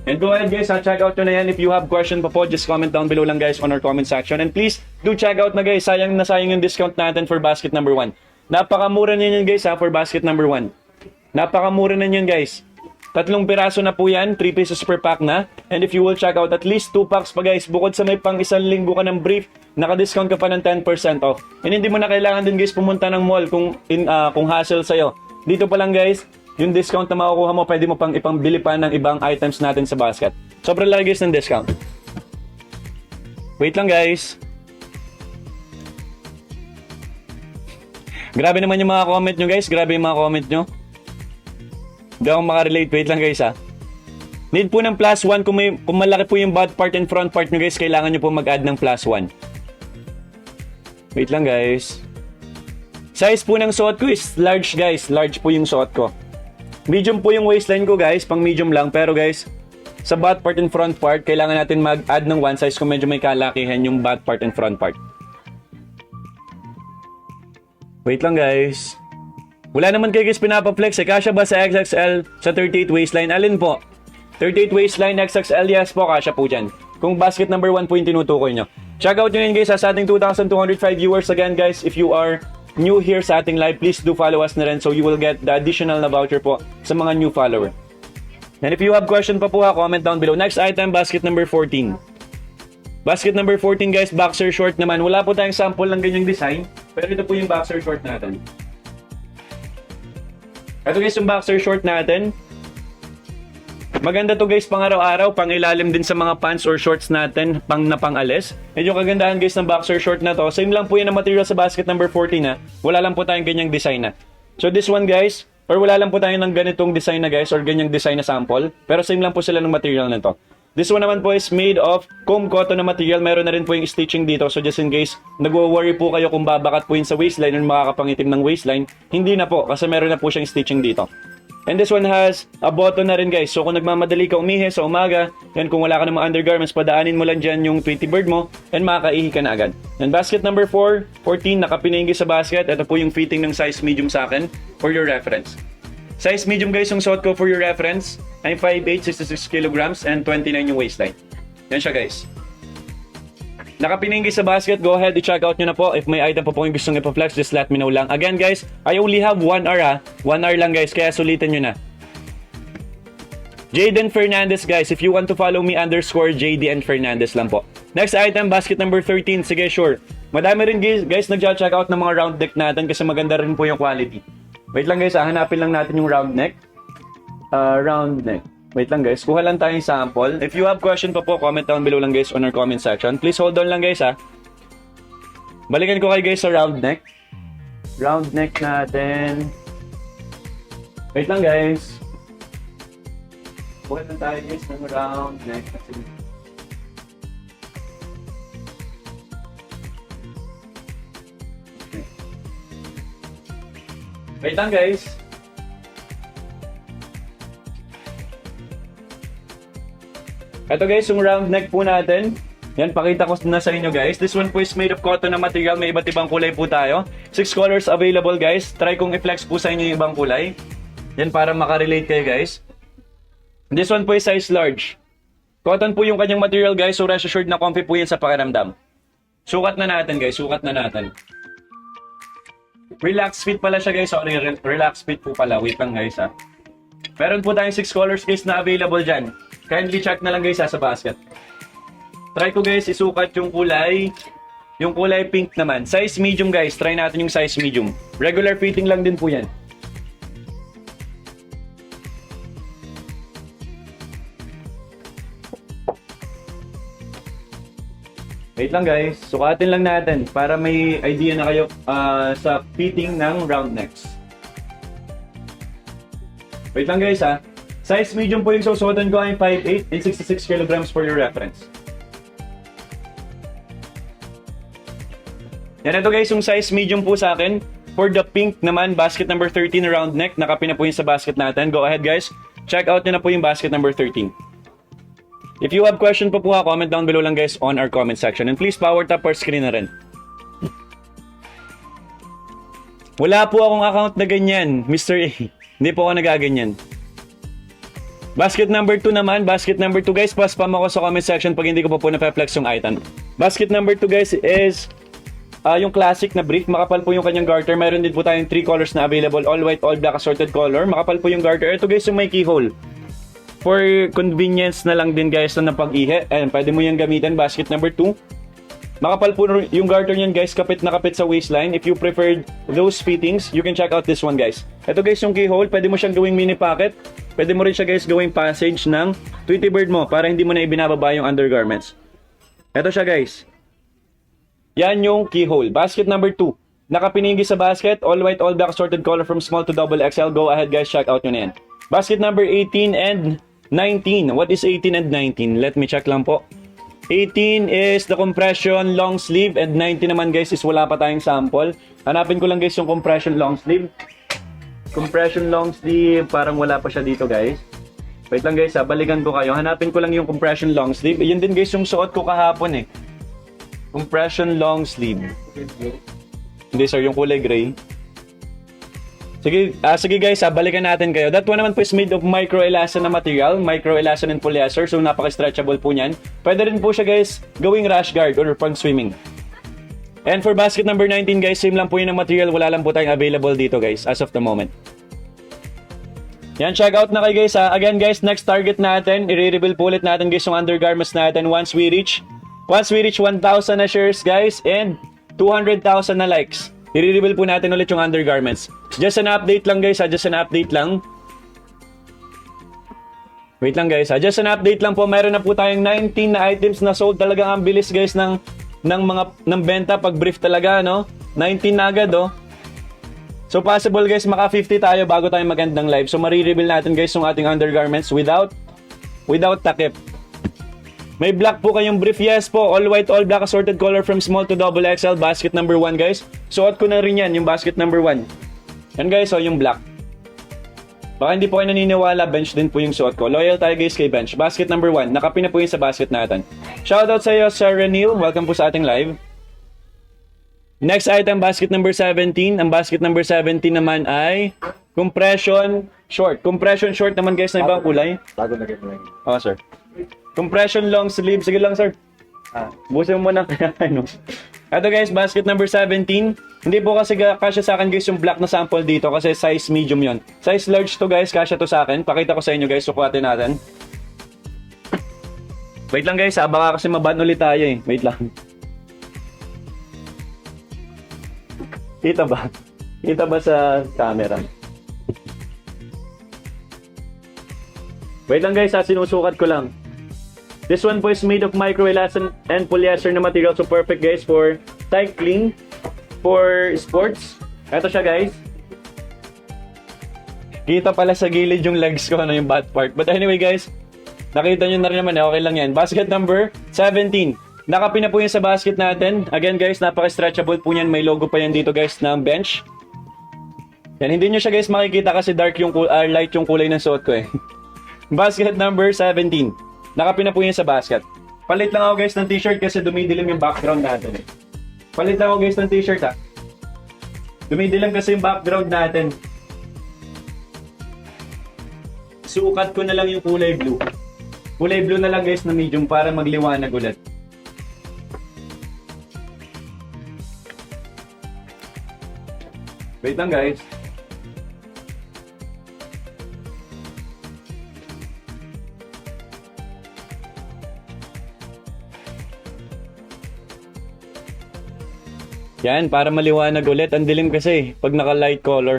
And go ahead guys, check out nyo na yan. If you have question pa po, just comment down below lang guys on our comment section. And please, do check out na guys, sayang na sayang yung discount natin for basket number 1. Napakamura na yun guys for basket number 1. Napakamura na yun guys. 3 piraso na po yan, 3 pesos per pack na. And if you will check out at least 2 packs pa guys, bukod sa may pang isang linggo ka ng brief, naka-discount ka pa ng 10% off. And hindi mo na kailangan din guys pumunta ng mall kung hassle sa'yo. Dito pa lang guys, yung discount na makukuha mo, pwede mo pang ipambili pa ng ibang items natin sa basket. Sobrang laki guys ng discount. Wait lang guys. Grabe naman yung mga comment nyo guys. Grabe yung mga comment nyo. Hindi ako makarelate. Wait lang guys ha. Need po ng +1. Kung malaki po yung bad part and front part nyo guys, kailangan nyo po mag-add ng +1. Wait lang guys. Size po ng suot ko is large guys. Large po yung suot ko. Medium po yung waistline ko guys, pang medium lang. Pero guys, sa back part and front part, kailangan natin mag-add ng 1 size kung medyo may kalakihan yung back part and front part. Wait lang guys. Wala naman kayo guys pinapaflex eh. Kasya ba sa XXL sa 38 waistline? Alin po? 38 waistline XXL, yes po, kasya po dyan. Kung basket number 1 po yung tinutukoy nyo. Check out nyo yun guys sa ating 2,205 viewers. Again guys, if you are new here sa ating live, please do follow us na rin so you will get the additional na voucher po sa mga new follower. And if you have question pa po comment down below. Next item, basket number 14. Basket number 14 guys, boxer short naman. Wala po tayong sample ng ganyang design, pero ito po yung boxer short natin. Ito guys yung boxer short natin. Maganda to guys pang araw-araw, pang ilalim din sa mga pants or shorts natin, pang-alis. And yung kagandahan guys ng boxer short na to, same lang po yan ang material sa basket number 14 na. Wala lang po tayong ganyang design na. So this one guys, or wala lang po tayong ng ganitong design na guys, or ganyang design na sample. Pero same lang po sila ng material na to. This one naman po is made of comb cotton na material. Meron na rin po yung stitching dito. So just in case nagwo-worry po kayo kung babakat po yun sa waistline or makakapangitim ng waistline, hindi na po kasi meron na po siyang stitching dito. And this one has a button na rin guys. So kung nagmamadali ka umihi sa umaga, yan kung wala ka namang undergarments, padaanin mo lang dyan yung Tweety Bird mo and makakaihi ka na agad. And basket number 4, 14, nakapininggi sa basket. Ito po yung fitting ng size medium sa akin for your reference. Size medium guys yung suot ko for your reference. I'm 5'8", 66 kilograms and 29 yung waistline. Yan siya guys. Nakapininggi sa basket, go ahead, i-check out nyo na po. If may item pa po yung gustong ipa-flex, just let me know lang. Again guys, I only have 1 hour ha. 1 hour lang guys, kaya sulitin nyo na. Jaden Fernandez guys, if you want to follow me _JDN Fernandez lang po. Next item, basket number 13. Sige, sure. Madami rin guys nag-check out ng mga round neck natin kasi maganda rin po yung quality. Wait lang guys, hanapin lang natin yung round neck. Round neck. Wait lang guys, kuha lang tayong sample. If you have question pa po, comment down below lang guys on our comment section. Please hold on lang guys ha. Balikan ko kayo guys sa round neck. Round neck natin. Wait lang guys. Kuha lang tayo guys ng round neck. Okay. Wait lang guys. Ito guys, yung round neck po natin. Yan, pakita ko na sa inyo guys. This one po is made of cotton na material. May iba't ibang kulay po tayo. 6 colors available guys. Try kong i-flex po sa inyo yung ibang kulay. Yan, para makarelate kayo guys. This one po is size large. Cotton po yung kanyang material guys. So rest assured na comfy po yan sa pakiramdam. Sukat na natin guys, sukat na natin. Relax fit pala siya guys. Sorry, relax fit po pala. Wait lang guys ha. Meron po tayong 6 colors guys na available dyan. Kindly check na lang guys sa basket. Try ko guys isukat yung kulay pink naman. Size medium guys. Try natin yung size medium. Regular fitting lang din po yan. Wait lang guys. Sukatin lang natin para may idea na kayo sa fitting ng round necks. Wait lang guys ha. Size medium po yung susuotan ko. I'm 5'8" and 66 kilograms for your reference. Yan, ito guys yung size medium po sa akin. For the pink naman, basket number 13 round neck. Nakapin na po yung sa basket natin. Go ahead guys. Check out nyo na po yung basket number 13. If you have question pa po comment down below lang guys on our comment section. And please power tap or screen na rin. Wala po akong account na ganyan, Mr. A. Hindi po ako nagaganyan. Basket number 2 naman, basket number 2 guys, spam ako sa comment section pag hindi ko pa po na-flex yung item. Basket number 2 guys is yung classic na brief, makapal po yung kanyang garter. Meron din po tayong 3 colors na available, all white, all black, assorted color. Makapal po yung garter. Ito guys yung may keyhole. For convenience na lang din guys na napag-ihi. Ayan, pwede mo yung gamitin, basket number 2. Makapal po yung garter niyan guys, kapit na kapit sa waistline. If you preferred those fittings, you can check out this one guys. Ito guys yung keyhole, pwede mo siyang gawing mini pocket. Pwede mo rin siya guys gawing passage ng Tweety Bird mo para hindi mo na ibinababa yung undergarments. Ito siya guys. Yan yung keyhole. Basket number 2. Nakapinigi sa basket, all white, all black, assorted color from small to double XL. Go ahead guys, check out yun na yan. Basket number 18 and 19. What is 18 and 19? Let me check lang po. 18 is the compression long sleeve and 19 naman guys is wala pa tayong sample. Hanapin ko lang guys yung compression long sleeve. Compression long sleeve, parang wala pa siya dito guys. Wait lang guys ha, balikan ko kayo. Hanapin ko lang yung compression long sleeve. Yun din guys yung suot ko kahapon eh. Compression long sleeve. Hindi sir, yung kulay gray. Sige guys ha, balikan natin kayo. That one naman po is made of micro-elastin na material. Micro-elastin and polyester. So napaka-stretchable po niyan. Pwede rin po siya guys gawing rash guard or pang swimming. And for basket number 19 guys, same lang po yun ang material. Wala lang po tayong available dito guys as of the moment. Yan, check out na kayo guys ha. Again guys, next target natin, i-reveal po ulit natin guys yung undergarments natin once we reach 1,000 na shares guys and 200,000 na likes. I-reveal po natin ulit yung undergarments. Just an update lang guys ha, just an update lang. Wait lang guys ha, just an update lang po. Meron na po tayong 19 na items na sold. Talagang ang bilis guys ng benta pag brief talaga no. 19 na agad oh. So possible guys maka 50 tayo bago tayo mag-end ng live. So mari-reveal natin guys yung ating undergarments without takip. May black po kayong brief, yes po. All white, all black, assorted color from small to double XL. Basket number 1 guys. Suot ko na rin yan, yung basket number 1. Yan guys, oh, yung black. Baka hindi po kayo naniniwala, bench din po yung suot ko. Loyal tayo guys kay bench. Basket number 1, nakapin na po yun sa basket natin. Shoutout sa iyo, Sir Renil. Welcome po sa ating live. Next item, basket number 17. Ang basket number 17 naman ay compression short. Compression short naman guys na ibang kulay. Bago na rin lang. Oo sir. Compression long sleeve. Sige lang sir. Busin mo muna. Ito guys, basket number 17. Hindi po kasi kasya sa akin guys yung black na sample dito kasi size medium yon. Size large to guys, kasya to sa akin. Pakita ko sa inyo guys, sukuhatin natin. Wait lang guys, baka kasi maban ulit tayo eh. Wait lang. Kita ba? Kita ba sa camera? Wait lang guys, sinusukat ko lang. This one po is made of micro-elastin and polyester na material. So perfect guys for cycling, for sports. Ito siya guys. Kita pala sa gilid yung legs ko, yung butt part. But anyway guys, nakita nyo na rin naman okay lang yan. Basket number 17. Nakapin na po yun sa basket natin. Again guys, napaka-stretchable po yan. May logo pa yan dito guys ng bench. Yan, hindi nyo siya guys makikita kasi dark yung light yung kulay ng suot ko eh. Basket number 17. Nakapin na po yun sa basket. Palit lang ako guys ng t-shirt kasi dumidilim yung background natin eh. Palit lang ako guys ng t-shirt ha. Dumidilim kasi yung background natin. Sukat ko na lang yung kulay blue. Kulay blue na lang guys na medium para magliwanag ulit. Wait lang guys. Yan, para maliwanag ulit. Ang dilim kasi pag naka light color.